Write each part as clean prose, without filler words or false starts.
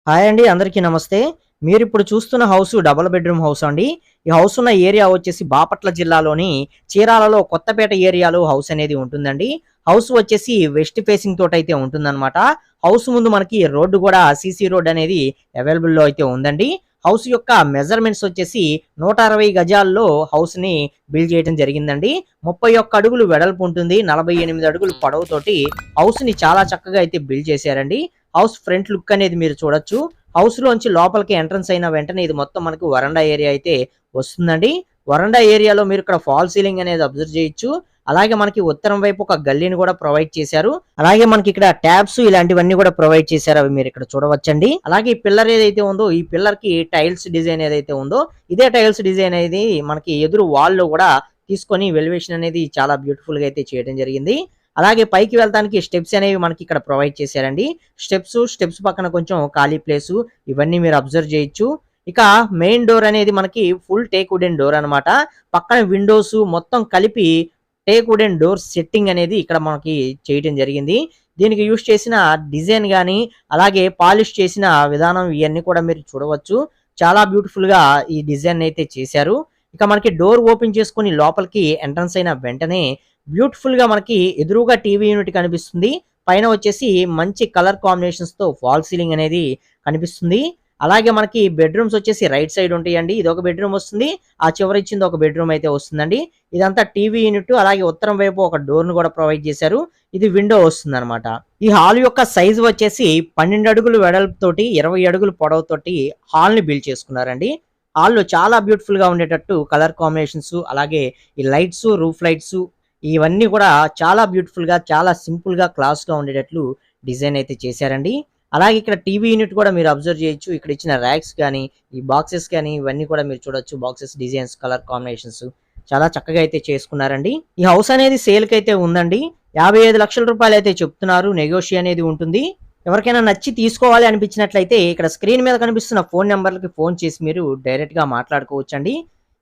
Hi అండి. అందరికీ నమస్తే. మీరిప్పుడు చూస్తున్న హౌసు డబుల్ బెడ్‌రూమ్ హౌస్ అండి. ఈ హౌస్ ఉన్న ఏరియా వచ్చేసి బాపట్ల జిల్లాలోని చీరాలలో కొత్తపేట ఏరియాలో హౌస్ అనేది ఉంటుందండి. హౌస్ వచ్చేసి వెస్ట్ ఫేసింగ్ తోటైతే ఉంటుందనమాట. హౌస్ ముందు మనకి రోడ్డు గూడా సీసీ రోడ్ అనేది అవైలబుల్‌లో అయితే ఉందండి. హౌస్ యొక్క మెజర్‌మెంట్స్ వచ్చేసి 160 గజాల్లో హౌస్‌ని బిల్డ్ చేయడం జరిగిందండి. 31 అడుగులు వెడల్పు ఉంటుంది. 48 అడుగులు పొడవుతోటి హౌస్‌ని చాలా చక్కగా అయితే బిల్డ్ చేశారండి. హౌస్ ఫ్రంట్ లుక్ అనేది మీరు చూడొచ్చు. హౌస్ లోంచి లోపలికి ఎంట్రన్స్ అయిన వెంటనే ఇది మొత్తం మనకు వరండా ఏరియా అయితే వస్తుందండి. వరండా ఏరియాలో మీరు ఇక్కడ ఫాల్ సీలింగ్ అనేది అబ్జర్వ్ చేయొచ్చు. అలాగే మనకి ఉత్తరం వైపు ఒక గల్లీని కూడా ప్రొవైడ్ చేశారు. అలాగే మనకి ఇక్కడ ట్యాబ్స్ ఇలాంటివన్నీ కూడా ప్రొవైడ్ చేశారు. అవి మీరు ఇక్కడ చూడవచ్చండి. అలాగే ఈ పిల్లర్ ఏదైతే ఉందో ఈ పిల్లర్ కి టైల్స్ డిజైన్ ఏదైతే ఉందో ఇదే టైల్స్ డిజైన్ అనేది మనకి ఎదురు వాల్ లో కూడా తీసుకొని వెలివేషన్ అనేది చాలా బ్యూటిఫుల్ గా అయితే చేయడం జరిగింది. అలాగే పైకి వెళ్ళటానికి స్టెప్స్ అనేవి మనకి ఇక్కడ ప్రొవైడ్ చేశారండి. స్టెప్స్ పక్కన కొంచెం ఖాళీ ప్లేసు ఇవన్నీ మీరు అబ్జర్వ్ చేయొచ్చు. ఇక మెయిన్ డోర్ అనేది మనకి ఫుల్ టేక్ వుడెన్ డోర్ అనమాట. పక్కన విండోస్ మొత్తం కలిపి టేక్ వుడెన్ డోర్ సెట్టింగ్ అనేది ఇక్కడ మనకి చేయటం జరిగింది. దీనికి యూజ్ చేసిన డిజైన్ గాని, అలాగే పాలిష్ చేసిన విధానం ఇవన్నీ కూడా మీరు చూడవచ్చు. చాలా బ్యూటిఫుల్ గా ఈ డిజైన్ అయితే చేశారు. ఇక మనకి డోర్ ఓపెన్ చేసుకొని లోపలికి ఎంట్రన్స్ అయిన వెంటనే బ్యూటిఫుల్ గా మనకి ఎదురుగా టీవీ యూనిట్ కనిపిస్తుంది. పైన వచ్చేసి మంచి కలర్ కాంబినేషన్స్ తో ఫాల్ సీలింగ్ అనేది కనిపిస్తుంది. అలాగే మనకి బెడ్రూమ్స్ వచ్చేసి రైట్ సైడ్ ఉంటాయండి. ఇది ఒక బెడ్రూమ్ వస్తుంది. ఆ చివర ఇచ్చింది ఒక బెడ్రూమ్ అయితే వస్తుందండి. ఇదంతా టీవీ యూనిట్. అలాగే ఉత్తరం వైపు ఒక డోర్ ను కూడా ప్రొవైడ్ చేశారు. ఇది విండో వస్తుంది అనమాట. ఈ హాల్ యొక్క సైజ్ వచ్చేసి 12 అడుగులు వెడల్పుతోటి 20 అడుగులు పొడవుతోటి హాల్ ని బిల్డ్ చేసుకున్నారండి. హాల్లో చాలా బ్యూటిఫుల్ గా ఉండేటట్టు కలర్ కాంబినేషన్స్, అలాగే ఈ లైట్స్, రూఫ్ లైట్స్ ఇవన్నీ కూడా చాలా బ్యూటిఫుల్ గా, చాలా సింపుల్ గా, క్లాస్ గా ఉండేటట్లు డిజైన్ అయితే చేశారండి. అలాగే ఇక్కడ టీవీ యూనిట్ కూడా మీరు అబ్జర్వ్ చేయొచ్చు. ఇక్కడ ఇచ్చిన ర్యాక్స్ కానీ, ఈ బాక్సెస్ కానీ ఇవన్నీ కూడా మీరు చూడొచ్చు. బాక్సెస్ డిజైన్స్, కలర్ కాంబినేషన్స్ చాలా చక్కగా అయితే చేసుకున్నారండి. ఈ హౌస్ అనేది సేల్ కి అయితే ఉందండి. 55 లక్షల రూపాయలు అయితే చెప్తున్నారు. నెగోషియేషన్ అనేది ఉంటుంది. ఎవరికైనా నచ్చి తీసుకోవాలి అనిపించినట్లయితే ఇక్కడ స్క్రీన్ మీద కనిపిస్తున్న ఫోన్ నెంబర్లకి ఫోన్ చేసి మీరు డైరెక్ట్ గా మాట్లాడుకోవచ్చండి.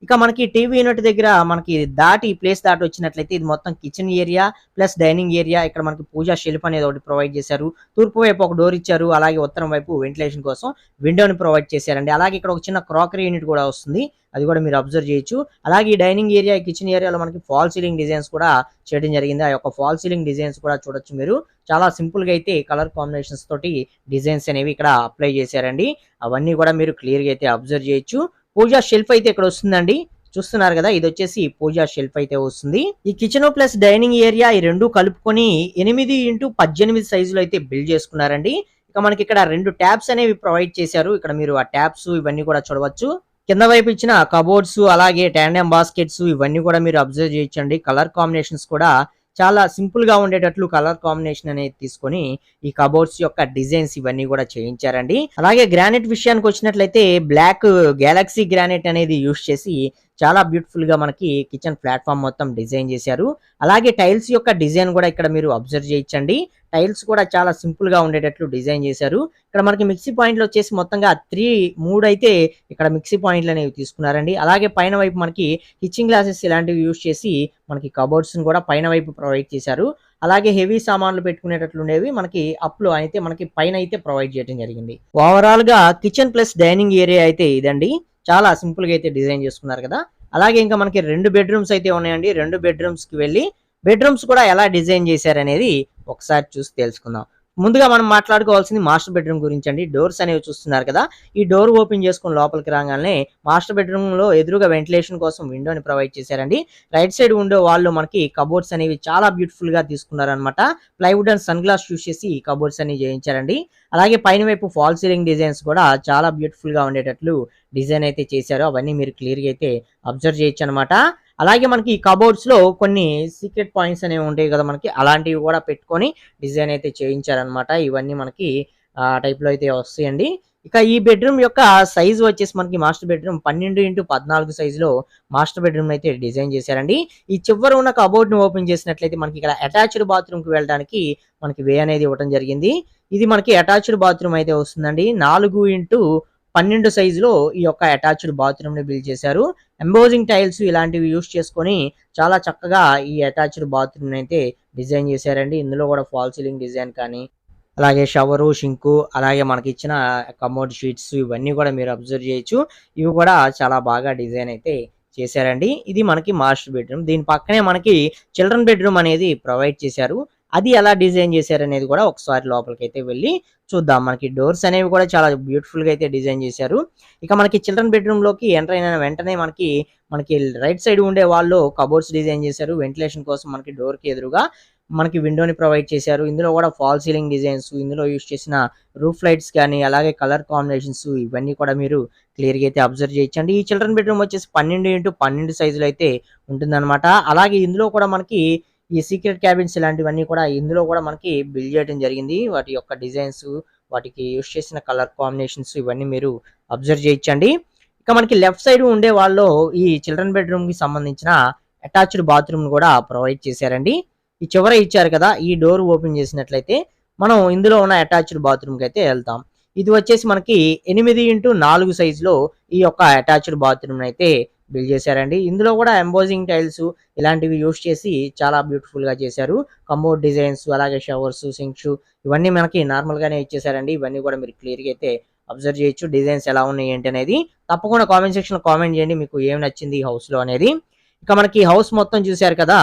ఇక మనకి టీవీ యూనిట్ దగ్గర మనకి దాటి ప్లేస్ దాటి వచ్చినట్లయితే ఇది మొత్తం kitchen area plus dining area. ఇక్కడ మనకి పూజా షెల్ఫ్ అనేది ఒకటి ప్రొవైడ్ చేశారు. తూర్పు వైపు ఒక డోర్ ఇచ్చారు. అలాగే ఉత్తరం వైపు వెంటిలేషన్ కోసం విండోని ప్రొవైడ్ చేశారండి. అలాగే ఇక్కడ ఒక చిన్న క్రాకరీ యూనిట్ కూడా వస్తుంది. అది కూడా మీరు అబ్జర్వ్ చేయొచ్చు. అలాగే ఈ డైనింగ్ ఏరియా, కిచెన్ ఏరియాలో మనకి ఫాల్ సీలింగ్ డిజైన్స్ కూడా చేయడం జరిగింది. ఆ యొక్క ఫాల్ సీలింగ్ డిజైన్స్ కూడా చూడొచ్చు మీరు. చాలా సింపుల్ గా అయితే కలర్ కాంబినేషన్స్ తోటి డిజైన్స్ అనేవి ఇక్కడ అప్లై చేశారండి. అవన్నీ కూడా మీరు క్లియర్ గా అయితే అబ్జర్వ్ చేయొచ్చు. పూజా షెల్ఫ్ అయితే ఇక్కడ వస్తుందండి. చూస్తున్నారు కదా, ఇది వచ్చేసి పూజా షెల్ఫ్ అయితే వస్తుంది. ఈ కిచెన్ ప్లస్ డైనింగ్ ఏరియా ఈ రెండు కలుపుకొని 8x18 సైజులో అయితే బిల్డ్ చేసుకున్నారండి. ఇక మనకి ఇక్కడ 2 ట్యాబ్స్ అనేవి ప్రొవైడ్ చేశారు. ఇక్కడ మీరు ఆ ట్యాబ్స్ ఇవన్నీ కూడా చూడవచ్చు. కింద వైపు ఇచ్చిన కబోర్డ్స్, అలాగే టాండెం బాస్కెట్స్ ఇవన్నీ కూడా మీరు అబ్జర్వ్ చేయొచ్చండి. కలర్ కాంబినేషన్స్ కూడా చాలా సింపుల్ గా ఉండేటట్లు కలర్ కాంబినేషన్ అనేది తీసుకొని ఈ కబోర్డ్స్ యొక్క డిజైన్స్ ఇవన్నీ కూడా చేయించారండి. అలాగే గ్రానైట్ విషయానికి వచ్చినట్లయితే బ్లాక్ గెలాక్సీ గ్రానైట్ అనేది యూస్ చేసి చాలా బ్యూటిఫుల్ గా మనకి కిచెన్ ప్లాట్ఫామ్ మొత్తం డిజైన్ చేశారు. అలాగే టైల్స్ యొక్క డిజైన్ కూడా ఇక్కడ మీరు అబ్జర్వ్ చేయొచ్చండి. టైల్స్ కూడా చాలా సింపుల్ గా ఉండేటట్లు డిజైన్ చేశారు. ఇక్కడ మనకి మిక్సీ పాయింట్లు వచ్చేసి మొత్తంగా 3 అయితే ఇక్కడ మిక్సీ పాయింట్లు అనేవి తీసుకున్నారండి. అలాగే పైన వైపు మనకి కిచెన్ గ్లాసెస్ ఇలాంటివి యూస్ చేసి మనకి కబోర్డ్స్ ని కూడా పైన వైపు ప్రొవైడ్ చేశారు. అలాగే హెవీ సామాన్లు పెట్టుకునేటట్లు ఉండేవి మనకి అప్ లో అయితే మనకి పైన అయితే ప్రొవైడ్ చేయడం జరిగింది. ఓవరాల్ గా కిచెన్ ప్లస్ డైనింగ్ ఏరియా అయితే ఇదండి. చాలా సింపుల్ గా అయితే డిజైన్ చేసుకున్నారు కదా. అలాగే ఇంకా మనకి 2 బెడ్రూమ్స్ అయితే ఉన్నాయండి. 2 బెడ్రూమ్స్ కి వెళ్ళి బెడ్రూమ్స్ కూడా ఎలా డిజైన్ చేశారనేది ఒకసారి చూసి తెలుసుకుందాం. ముందుగా మనం మాట్లాడుకోవాల్సింది మాస్టర్ బెడ్రూమ్ గురించి అండి. డోర్స్ అనేవి చూస్తున్నారు కదా. ఈ డోర్ ఓపెన్ చేసుకుని లోపలికి రాగానే మాస్టర్ బెడ్రూమ్ లో ఎదురుగా వెంటిలేషన్ కోసం విండోని ప్రొవైడ్ చేశారండి. రైట్ సైడ్ విండో వాళ్ళు మనకి కబోర్డ్స్ అనేవి చాలా బ్యూటిఫుల్ గా తీసుకున్నారనమాట. Plywood and sun glass use చేసి ఈ కబోర్డ్స్ అనేవి చేయించారండి. అలాగే పైన వైపు ఫాల్ సీలింగ్ డిజైన్స్ కూడా చాలా బ్యూటిఫుల్ గా ఉండేటట్లు డిజైన్ అయితే చేశారు. అవన్నీ మీరు క్లియర్ గా అయితే అబ్జర్వ్ చేయొచ్చు అనమాట. అలాగే మనకి ఈ కబోర్డ్స్ లో కొన్ని సీక్రెట్ పాయింట్స్ అనేవి ఉంటాయి కదా మనకి, అలాంటివి కూడా పెట్టుకొని డిజైన్ అయితే చేయించారనమాట. ఇవన్నీ మనకి ఆ టైప్ లో అయితే వస్తాయండి. ఇక ఈ బెడ్రూమ్ యొక్క సైజ్ వచ్చేసి మనకి మాస్టర్ బెడ్రూమ్ 12x14 సైజులో మాస్టర్ బెడ్రూమ్ అయితే డిజైన్ చేశారండి. ఈ చివర ఉన్న కబోర్డ్ ని ఓపెన్ చేసినట్లయితే మనకి ఇక్కడ అటాచ్డ్ బాత్రూమ్ కి వెళ్ళడానికి మనకి వే అనేది ఇవ్వడం జరిగింది. ఇది మనకి అటాచ్డ్ బాత్రూమ్ అయితే వస్తుందండి. 4x12 సైజులో ఈ యొక్క అటాచ్డ్ బాత్రూమ్ ని బిల్డ్ చేశారు. ఎంబోజింగ్ టైల్స్ ఇలాంటివి యూస్ చేసుకొని చాలా చక్కగా ఈ అటాచ్డ్ బాత్రూమ్ అయితే డిజైన్ చేశారండి. ఇందులో కూడా ఫాల్ సీలింగ్ డిజైన్ కానీ అలాగే షవరు, షింకు, అలాగే మనకిచ్చిన కమోడ్ షీట్స్ ఇవన్నీ కూడా మీరు అబ్జర్వ్ చేయొచ్చు. ఇవి కూడా చాలా బాగా డిజైన్ అయితే చేశారండి. ఇది మనకి మాస్టర్ బెడ్‌రూమ్. దీని పక్కనే మనకి చిల్డ్రన్ బెడ్‌రూమ్ అనేది ప్రొవైడ్ చేశారు. అది ఎలా డిజైన్ చేశారనేది కూడా ఒకసారి లోపలికైతే వెళ్లి చూద్దాం. మనకి డోర్స్ అనేవి కూడా చాలా బ్యూటిఫుల్‌గా అయితే డిజైన్ చేశారు. ఇక మనకి చిల్డ్రన్ బెడ్‌రూమ్‌లోకి ఎంటర్ అయిన వెంటనే మనకి రైట్ సైడ్ ఉండే వాల్‌లో కబోర్డ్స్ డిజైన్ చేశారు. వెంటిలేషన్ కోసం మనకి డోర్‌కి ఎదురుగా మనకి విండోని ప్రొవైడ్ చేశారు. ఇందులో కూడా ఫాల్ సీలింగ్ డిజైన్స్, ఇందులో యూజ్ చేసిన రూఫ్ లైట్స్ గాని, అలాగే కలర్ కాంబినేషన్స్ ఇవన్నీ కూడా మీరు క్లియర్‌గా అయితే అబ్జర్వ్ చేయొచ్చండి. ఈ చిల్డ్రన్ బెడ్‌రూమ్ వచ్చేసి 12x12 సైజులో అయితే ఉంటుందన్నమాట. అలాగే ఇందులో కూడా మనకి ఈ సీక్రెట్ క్యాబిన్స్ ఇలాంటివన్నీ కూడా ఇందులో కూడా మనకి బిల్డ్ చేయడం జరిగింది. వాటి యొక్క డిజైన్స్, వాటికి యూజ్ చేసిన కలర్ కాంబినేషన్స్ ఇవన్నీ మీరు అబ్జర్వ్ చేయొచ్చండి. ఇక మనకి లెఫ్ట్ సైడ్ ఉండే వాళ్ళలో ఈ చిల్డ్రన్ బెడ్‌రూమ్‌కి సంబంధించిన అటాచ్డ్ బాత్రూమ్‌ని కూడా ప్రొవైడ్ చేశారండి. ఈ చివర ఇచ్చారు కదా! ఈ డోర్ ఓపెన్ చేసినట్లయితే మనం ఇందులో ఉన్న అటాచ్డ్ బాత్రూమ్‌కి అయితే ఎళ్తాం. ఇది వచ్చేసి మనకి 8x4 సైజులో ఈ యొక్క అటాచ్డ్ బాత్రూమ్‌ని అయితే బిల్డ్ చేశారండి. ఇందులో కూడా ఎంబోజింగ్ టైల్స్ ఇలాంటివి యూజ్ చేసి చాలా బ్యూటిఫుల్‌గా చేశారు. కమోడ్ డిజైన్స్, అలాగే షవర్స్, సింక్స్ ఇవన్నీ మనకి నార్మల్‌గానే ఇచ్చేసారండి. ఇవన్నీ కూడా మీరు క్లియర్‌గా అయితే అబ్జర్వ్ చేయొచ్చు. డిజైన్స్ ఎలా ఉన్నాయి ఏంటి అనేది. తప్పకుండా కామెంట్ సెక్షన్‌లో కామెంట్ చేయండి. మీకు ఏం నచ్చింది ఈ హౌస్‌లో అనేది. ఇక మనకి హౌస్ మొత్తం చూసారు కదా!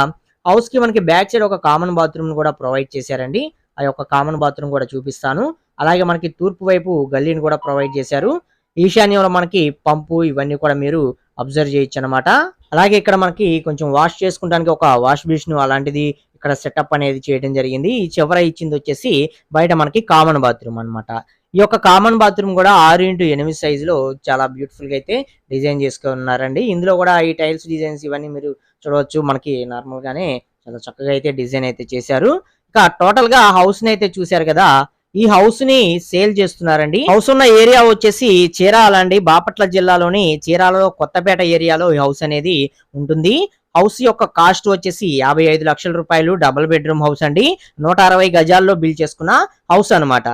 హౌస్‌కి మనకి బ్యాక్ సైడ్ ఒక కామన్ బాత్రూమ్‌ని కూడా ప్రొవైడ్ చేశారండి. ఆ యొక్క కామన్ బాత్రూమ్ కూడా చూపిస్తాను. అలాగే మనకి తూర్పు వైపు గల్లీని కూడా ప్రొవైడ్ చేశారు. ఈశాన్యంలో మనకి పంపు ఇవన్నీ కూడా మీరు అబ్జర్వ్ చేయొచ్చనమాట. అలాగే ఇక్కడ మనకి కొంచెం వాష్ చేసుకోవడానికి ఒక వాష్ బేసిన్ అలాంటిది ఇక్కడ సెటప్ అనేది చేయడం జరిగింది. ఈ చివర ఇచ్చిందొచ్చేసి బయట మనకి కామన్ బాత్రూమ్ అన్నమాట. ఈ యొక్క కామన్ బాత్రూమ్ కూడా 6x8 సైజులో చాలా బ్యూటిఫుల్‌గా అయితే డిజైన్ చేసుకున్నారండి. ఇందులో కూడా ఈ టైల్స్ డిజైన్స్ ఇవన్నీ మీరు చూడవచ్చు. మనకి నార్మల్‌గానే చాలా చక్కగా అయితే డిజైన్ అయితే చేశారు. ఇక టోటల్‌గా హౌస్‌ని అయితే చూసారు కదా! ఈ హౌస్‌ని సేల్ చేస్తున్నారండి. హౌస్ ఉన్న ఏరియా వచ్చేసి చీరాల అండి. బాపట్ల జిల్లాలోని చీరాలలో కొత్తపేట ఏరియాలో ఈ హౌస్ అనేది ఉంటుంది. హౌస్ యొక్క కాస్ట్ వచ్చేసి 55 లక్షల రూపాయలు. డబుల్ బెడ్‌రూమ్ హౌస్ అండి. 160 గజాల్లో బిల్డ్ చేసుకున్న హౌస్ అన్నమాట.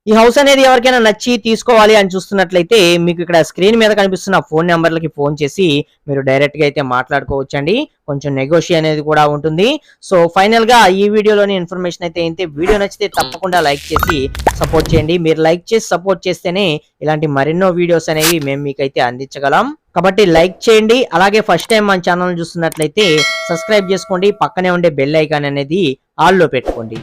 ఈ హౌస్ అనేది ఎవరికైనా నచ్చి తీసుకోవాలి అని చూస్తున్నట్లయితే మీకు ఇక్కడ స్క్రీన్ మీద కనిపిస్తున్న ఫోన్ నెంబర్లకి ఫోన్ చేసి మీరు డైరెక్ట్‌గా అయితే మాట్లాడుకోవచ్చండి. కొంచెం నెగోషియేట్ అనేది కూడా ఉంటుంది. సో ఫైనల్‌గా ఈ వీడియోలోని ఇన్ఫర్మేషన్ అయితే ఇంతే. వీడియో నచ్చితే తప్పకుండా లైక్ చేసి సపోర్ట్ చేయండి. మీరు లైక్ చేసి సపోర్ట్ చేస్తేనే ఇలాంటి మరెన్నో వీడియోస్ అనేవి మేము మీకైతే అందించగలం. కాబట్టి లైక్ చేయండి. అలాగే ఫస్ట్ టైం మన ఛానల్ చూస్తున్నట్లయితే సబ్స్క్రైబ్ చేసుకోండి. పక్కనే ఉండే బెల్ ఐకాన్ అనేది ఆల్‌లో పెట్టుకోండి.